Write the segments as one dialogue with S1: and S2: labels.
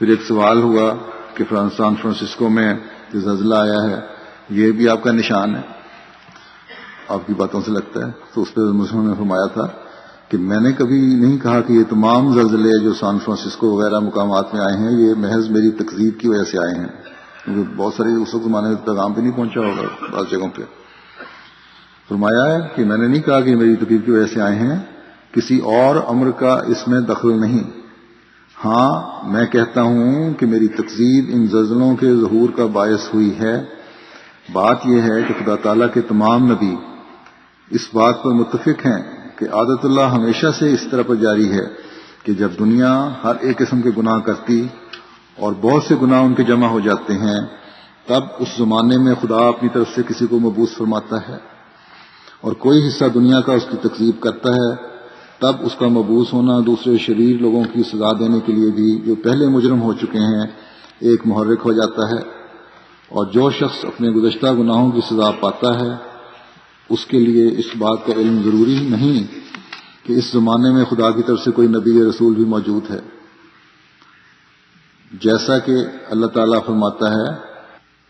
S1: پھر ایک سوال ہوا کہ سان فرانسسکو میں جو زلزلہ آیا ہے یہ بھی آپ کا نشان ہے، آپ کی باتوں سے لگتا ہے؟ تو اس پہ مسلموں نے فرمایا تھا کہ میں نے کبھی نہیں کہا کہ یہ تمام زلزلے جو سان فرانسسکو وغیرہ مقامات میں آئے ہیں یہ محض میری تکذیب کی وجہ سے آئے ہیں، کیونکہ بہت سارے اس وقت زمانے میں پیغام بھی نہیں پہنچا ہوگا بعض جگہوں پہ۔ فرمایا ہے کہ میں نے نہیں کہا کہ میری تکذیب کی وجہ سے آئے ہیں، کسی اور امر کا اس میں دخل نہیں، ہاں میں کہتا ہوں کہ میری تکذیب ان زلزلوں کے ظہور کا باعث ہوئی ہے۔ بات یہ ہے کہ خدا تعالیٰ کے تمام نبی اس بات پر متفق ہیں کہ عادت اللہ ہمیشہ سے اس طرح پر جاری ہے کہ جب دنیا ہر ایک قسم کے گناہ کرتی اور بہت سے گناہ ان کے جمع ہو جاتے ہیں تب اس زمانے میں خدا اپنی طرف سے کسی کو مبعوث فرماتا ہے، اور کوئی حصہ دنیا کا اس کی تکذیب کرتا ہے، تب اس کا مبعوث ہونا دوسرے شریر لوگوں کی سزا دینے کے لیے بھی جو پہلے مجرم ہو چکے ہیں ایک محرک ہو جاتا ہے، اور جو شخص اپنے گزشتہ گناہوں کی سزا پاتا ہے اس کے لیے اس بات کا علم ضروری نہیں کہ اس زمانے میں خدا کی طرف سے کوئی نبی یا رسول بھی موجود ہے، جیسا کہ اللہ تعالیٰ فرماتا ہے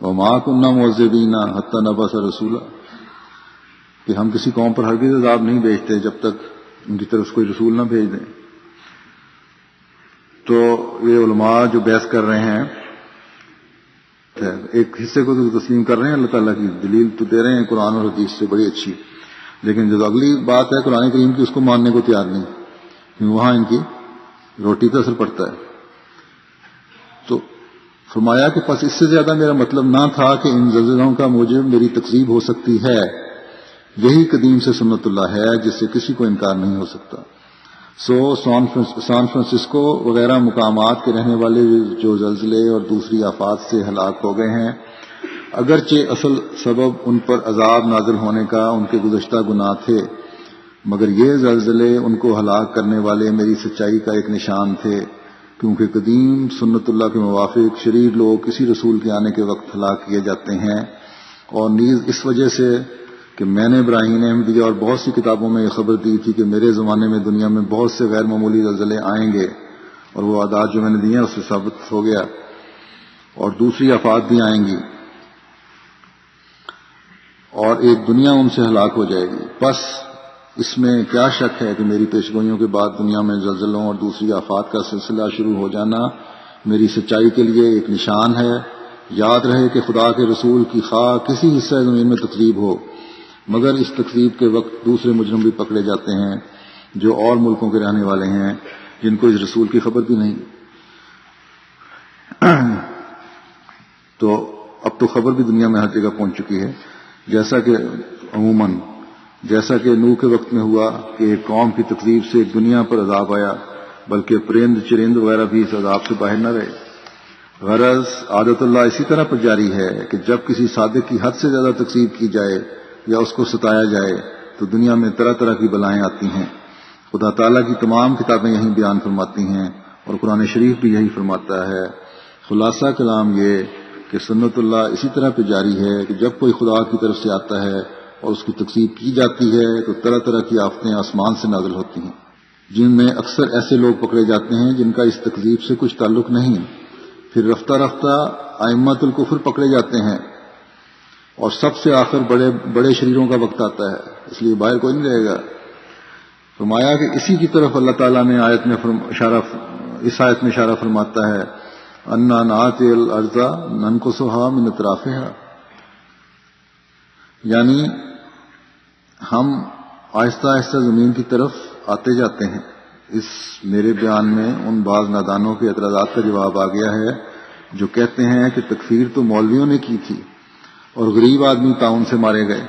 S1: وَمَا كُنَّا مُعَذِّبِينَ حَتَّىٰ نَبْعَثَ رَسُولًا، کہ ہم کسی قوم پر ہرگز عذاب نہیں بھیجتے جب تک ان کی طرف کوئی رسول نہ بھیج دیں۔ تو یہ علماء جو بحث کر رہے ہیں ایک حصے کو تو تسلیم کر رہے ہیں، اللہ تعالیٰ کی دلیل تو دے رہے ہیں قرآن اور حدیث سے بڑی اچھی، لیکن جو اگلی بات ہے قرآن کریم کی اس کو ماننے کو تیار نہیں، کیونکہ وہاں ان کی روٹی پہ اثر پڑتا ہے۔ تو فرمایا کہ پس اس سے زیادہ میرا مطلب نہ تھا کہ ان زلزلوں کا موجب میری تکذیب ہو سکتی ہے، یہی قدیم سے سنت اللہ ہے جس سے کسی کو انکار نہیں ہو سکتا۔ سان فرانسسکو وغیرہ مقامات کے رہنے والے جو زلزلے اور دوسری آفات سے ہلاک ہو گئے ہیں، اگرچہ اصل سبب ان پر عذاب نازل ہونے کا ان کے گزشتہ گناہ تھے، مگر یہ زلزلے ان کو ہلاک کرنے والے میری سچائی کا ایک نشان تھے، کیونکہ قدیم سنت اللہ کے موافق شریر لوگ کسی رسول کے آنے کے وقت ہلاک کیے جاتے ہیں، اور نیز اس وجہ سے کہ میں نے ابراہیم احمدیہ اور بہت سی کتابوں میں یہ خبر دی تھی کہ میرے زمانے میں دنیا میں بہت سے غیر معمولی زلزلے آئیں گے، اور وہ اعداد جو میں نے دیے ہیں اس سے ثابت ہو گیا، اور دوسری آفات بھی آئیں گی اور ایک دنیا ان سے ہلاک ہو جائے گی۔ بس اس میں کیا شک ہے کہ میری پیشگوئیوں کے بعد دنیا میں زلزلوں اور دوسری آفات کا سلسلہ شروع ہو جانا میری سچائی کے لیے ایک نشان ہے۔ یاد رہے کہ خدا کے رسول کی خواہ کسی حصہ زمین میں تقریب ہو، مگر اس تقریب کے وقت دوسرے مجرم بھی پکڑے جاتے ہیں جو اور ملکوں کے رہنے والے ہیں جن کو اس رسول کی خبر بھی نہیں۔ تو اب تو خبر بھی دنیا میں ہر جگہ پہنچ چکی ہے، جیسا کہ نوح کے وقت میں ہوا کہ ایک قوم کی تقریب سے ایک دنیا پر عذاب آیا، بلکہ پرند چرند وغیرہ بھی اس عذاب سے باہر نہ رہے۔ غرض عادت اللہ اسی طرح پر جاری ہے کہ جب کسی صادق کی حد سے زیادہ تقریب کی جائے یا اس کو ستایا جائے تو دنیا میں طرح طرح کی بلائیں آتی ہیں۔ خدا تعالیٰ کی تمام کتابیں یہی بیان فرماتی ہیں اور قرآن شریف بھی یہی فرماتا ہے۔ خلاصہ کلام یہ کہ سنت اللہ اسی طرح پہ جاری ہے کہ جب کوئی خدا کی طرف سے آتا ہے اور اس کی تکذیب کی جاتی ہے تو طرح طرح کی آفتیں آسمان سے نازل ہوتی ہیں، جن میں اکثر ایسے لوگ پکڑے جاتے ہیں جن کا اس تکذیب سے کچھ تعلق نہیں۔ پھر رفتہ رفتہ ائمۃ الکفر پکڑے جاتے ہیں، اور سب سے آخر بڑے شریروں کا وقت آتا ہے، اس لیے باہر کوئی نہیں رہے گا۔ فرمایا کہ اسی کی طرف اللہ تعالیٰ نے اس آیت میں اشارہ فرماتا ہے انا ناتی الارض ننقصها من اطرافها، یعنی ہم آہستہ آہستہ زمین کی طرف آتے جاتے ہیں۔ اس میرے بیان میں ان بعض نادانوں کے اعتراضات کا جواب آ گیا ہے جو کہتے ہیں کہ تکفیر تو مولویوں نے کی تھی اور غریب آدمی طاعون سے مارے گئے،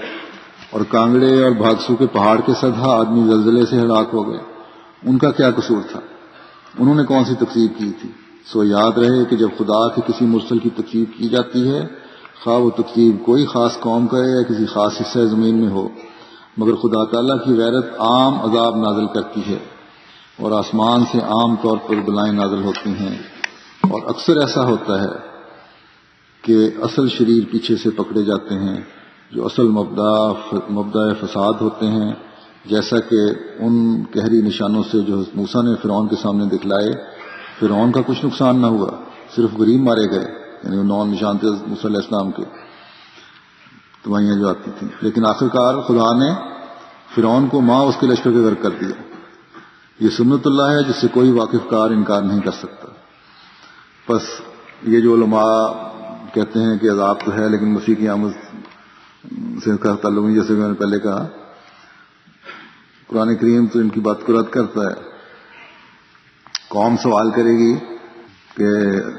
S1: اور کانگڑے اور بھاگسو کے پہاڑ کے سدھا آدمی زلزلے سے ہلاک ہو گئے، ان کا کیا قصور تھا؟ انہوں نے کون سی تکذیب کی تھی؟ سو یاد رہے کہ جب خدا کے کسی مرسل کی تکذیب کی جاتی ہے، خواہ وہ تکذیب کوئی خاص قوم کرے یا کسی خاص حصہ زمین میں ہو، مگر خدا تعالیٰ کی غیرت عام عذاب نازل کرتی ہے، اور آسمان سے عام طور پر بلائیں نازل ہوتی ہیں، اور اکثر ایسا ہوتا ہے کہ اصل شریر پیچھے سے پکڑے جاتے ہیں جو اصل مبدأ فساد ہوتے ہیں، جیسا کہ ان قہری نشانوں سے جو موسیٰ نے فرعون کے سامنے دکھلائے، فرعون کا کچھ نقصان نہ ہوا، صرف غریب مارے گئے، یعنی وہ 9 نشان تھے موسیٰ علیہ السلام کے، دوائیاں جو آتی تھیں، لیکن آخرکار خدا نے فرعون کو ماں اس کے لشکر کے غرق کر دیا۔ یہ سنت اللہ ہے جس سے کوئی واقف کار انکار نہیں کر سکتا۔ بس یہ جو علماء کہتے ہیں کہ عذاب تو ہے لیکن مسیح کی آمد سے کا تعلق نہیں، جیسے میں نے پہلے کہا، قرآن کریم تو ان کی بات کو رد کرتا ہے۔ قوم سوال کرے گی کہ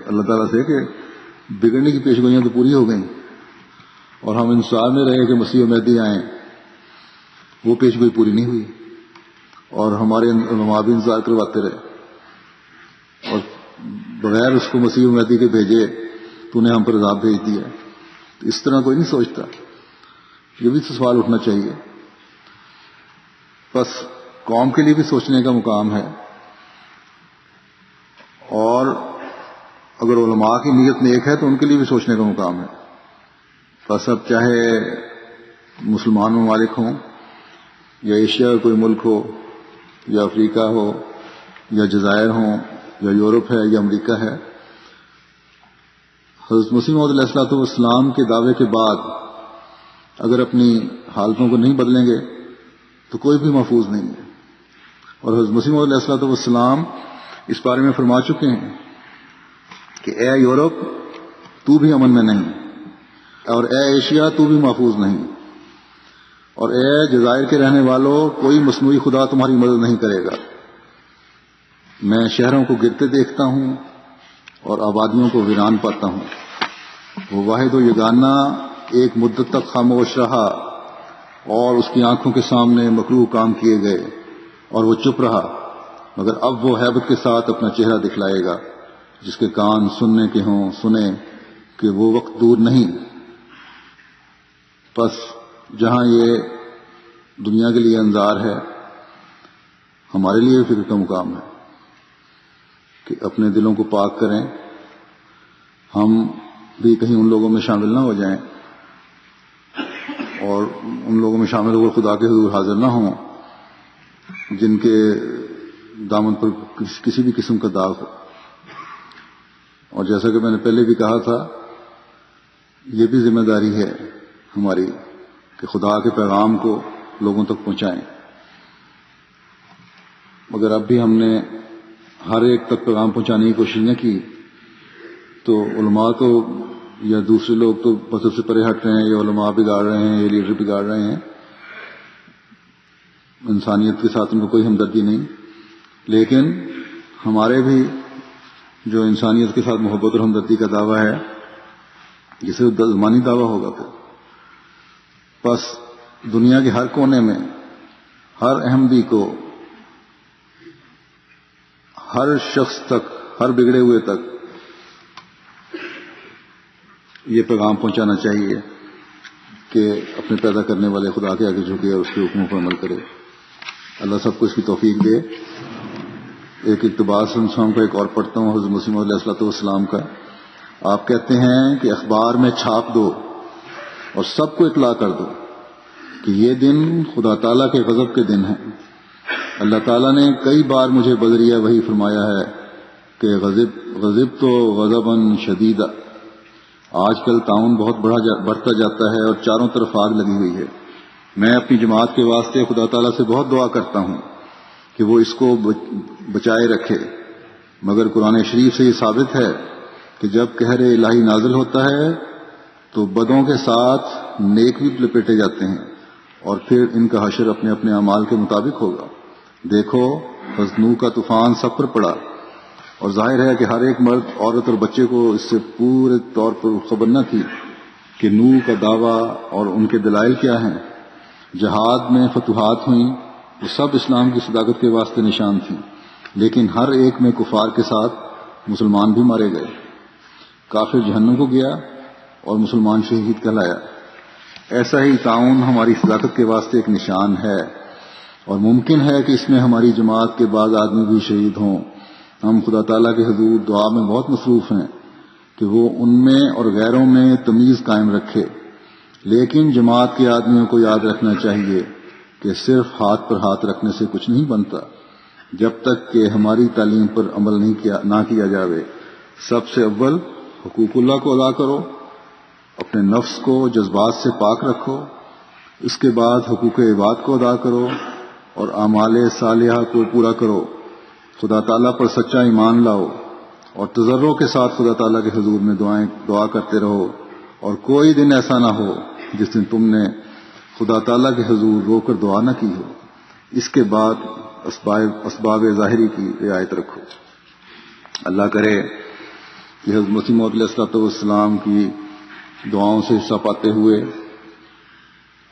S1: اللہ تعالیٰ سے کہ بگڑنے کی پیشگوئیاں تو پوری ہو گئیں اور ہم انتظار میں رہے کہ مسیح و مہدی آئیں، وہ پیشگوئی پوری نہیں ہوئی، اور ہمارے علماء بھی انتظار کرواتے رہے، اور بغیر اس کو مسیح و مہدی کے بھیجے تو نے ہم پر عذاب بھیج دیا۔ تو اس طرح کوئی نہیں سوچتا، یہ بھی تو سوال اٹھنا چاہیے۔ بس قوم کے لیے بھی سوچنے کا مقام ہے، اور اگر علماء کی نیت نیک ہے تو ان کے لیے بھی سوچنے کا مقام ہے۔ بس اب چاہے مسلمان ممالک ہوں یا ایشیا کا کوئی ملک ہو یا افریقہ ہو یا جزائر ہوں یا یورپ ہے یا امریکہ ہے، حضرت مسیح موعود علیہ السلام کے دعوے کے بعد اگر اپنی حالتوں کو نہیں بدلیں گے تو کوئی بھی محفوظ نہیں ہے۔ اور حضرت مسیح موعود علیہ السلام اس بارے میں فرما چکے ہیں کہ اے یورپ تو بھی امن میں نہیں، اور اے ایشیا تو بھی محفوظ نہیں، اور اے جزائر کے رہنے والوں کوئی مصنوعی خدا تمہاری مدد نہیں کرے گا۔ میں شہروں کو گرتے دیکھتا ہوں اور آبادیوں کو ویران پاتا ہوں۔ وہ واحد و یگانہ ایک مدت تک خاموش رہا اور اس کی آنکھوں کے سامنے مکروہ کام کیے گئے اور وہ چپ رہا، مگر اب وہ ہیبت کے ساتھ اپنا چہرہ دکھلائے گا۔ جس کے کان سننے کے ہوں سنیں کہ وہ وقت دور نہیں۔ پس جہاں یہ دنیا کے لیے انذار ہے، ہمارے لیے فکر کا مقام ہے کہ اپنے دلوں کو پاک کریں، ہم بھی کہیں ان لوگوں میں شامل نہ ہو جائیں اور ان لوگوں میں شامل ہو کر خدا کے حضور حاضر نہ ہوں جن کے دامن پر کسی بھی قسم کا داغ ہو۔ اور جیسا کہ میں نے پہلے بھی کہا تھا، یہ بھی ذمہ داری ہے ہماری کہ خدا کے پیغام کو لوگوں تک پہنچائیں، مگر اب بھی ہم نے ہر ایک تک پیغام پہنچانے کی کوشش نہ کی تو علماء تو یا دوسرے لوگ تو مذہب سے پرے ہٹ رہے ہیں، یا علماء بگاڑ رہے ہیں، یا لیڈر بگاڑ رہے ہیں، انسانیت کے ساتھ ان کو کوئی ہمدردی نہیں۔ لیکن ہمارے بھی جو انسانیت کے ساتھ محبت اور ہمدردی کا دعویٰ ہے، یہ صرف زمانی دعویٰ ہوگا پھر۔ بس دنیا کے ہر کونے میں ہر احمدی کو، ہر شخص تک، ہر بگڑے ہوئے تک یہ پیغام پہنچانا چاہیے کہ اپنے پیدا کرنے والے خدا کے آگے جھکے اور اس کے حکموں پر عمل کرے۔ اللہ سب کو اس کی توفیق دے۔ ایک اقتباس انسان کا ایک اور پڑھتا ہوں، حضرت مسیح موعود علیہ السلام کا۔ آپ کہتے ہیں کہ اخبار میں چھاپ دو اور سب کو اطلاع کر دو کہ یہ دن خدا تعالیٰ کے غضب کے دن ہیں۔ اللہ تعالیٰ نے کئی بار مجھے بذریعہ وحی فرمایا ہے کہ غضب تو غضباً شدیدہ۔ آج کل تعاون بہت بڑھتا جاتا ہے اور چاروں طرف آگ لگی ہوئی ہے۔ میں اپنی جماعت کے واسطے خدا تعالیٰ سے بہت دعا کرتا ہوں کہ وہ اس کو بچائے رکھے، مگر قرآن شریف سے یہ ثابت ہے کہ جب قہر الہی نازل ہوتا ہے تو بدوں کے ساتھ نیک بھی لپیٹے جاتے ہیں، اور پھر ان کا حشر اپنے اپنے اعمال کے مطابق ہوگا۔ دیکھو حضرت نوح کا طوفان سب پر پڑا، اور ظاہر ہے کہ ہر ایک مرد، عورت اور بچے کو اس سے پورے طور پر خبر نہ تھی کہ نوح کا دعویٰ اور ان کے دلائل کیا ہیں۔ جہاد میں فتوحات ہوئیں، وہ سب اسلام کی صداقت کے واسطے نشان تھیں، لیکن ہر ایک میں کفار کے ساتھ مسلمان بھی مارے گئے۔ کافر جہنم کو گیا اور مسلمان شہید کہلایا۔ ایسا ہی تعاون ہماری صداقت کے واسطے ایک نشان ہے، اور ممکن ہے کہ اس میں ہماری جماعت کے بعض آدمی بھی شہید ہوں۔ ہم خدا تعالیٰ کے حضور دعا میں بہت مصروف ہیں کہ وہ ان میں اور غیروں میں تمیز قائم رکھے، لیکن جماعت کے آدمیوں کو یاد رکھنا چاہیے کہ صرف ہاتھ پر ہاتھ رکھنے سے کچھ نہیں بنتا۔ جب تک کہ ہماری تعلیم پر عمل نہ کیا جاوے، سب سے اول حقوق اللہ کو ادا کرو، اپنے نفس کو جذبات سے پاک رکھو، اس کے بعد حقوق عباد کو ادا کرو اور اعمال صالحہ کو پورا کرو، خدا تعالیٰ پر سچا ایمان لاؤ اور تضرع کے ساتھ خدا تعالیٰ کے حضور میں دعا کرتے رہو، اور کوئی دن ایسا نہ ہو جس دن تم نے خدا تعالیٰ کے حضور رو کر دعا نہ کی ہو۔ اس کے بعد اسباب ظاہری کی رعایت رکھو۔ اللہ کرے کہ حضرت مسیح موعود علیہ الصلوۃ والسلام کی دعاؤں سے حصہ پاتے ہوئے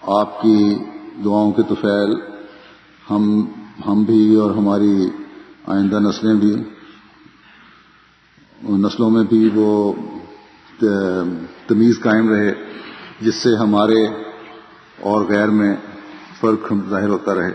S1: آپ کی دعاؤں کے طفیل ہم بھی اور ہماری آئندہ نسلوں میں بھی وہ تمیز قائم رہے، جس سے ہمارے اور غیر میں فرق ظاہر ہوتا رہے۔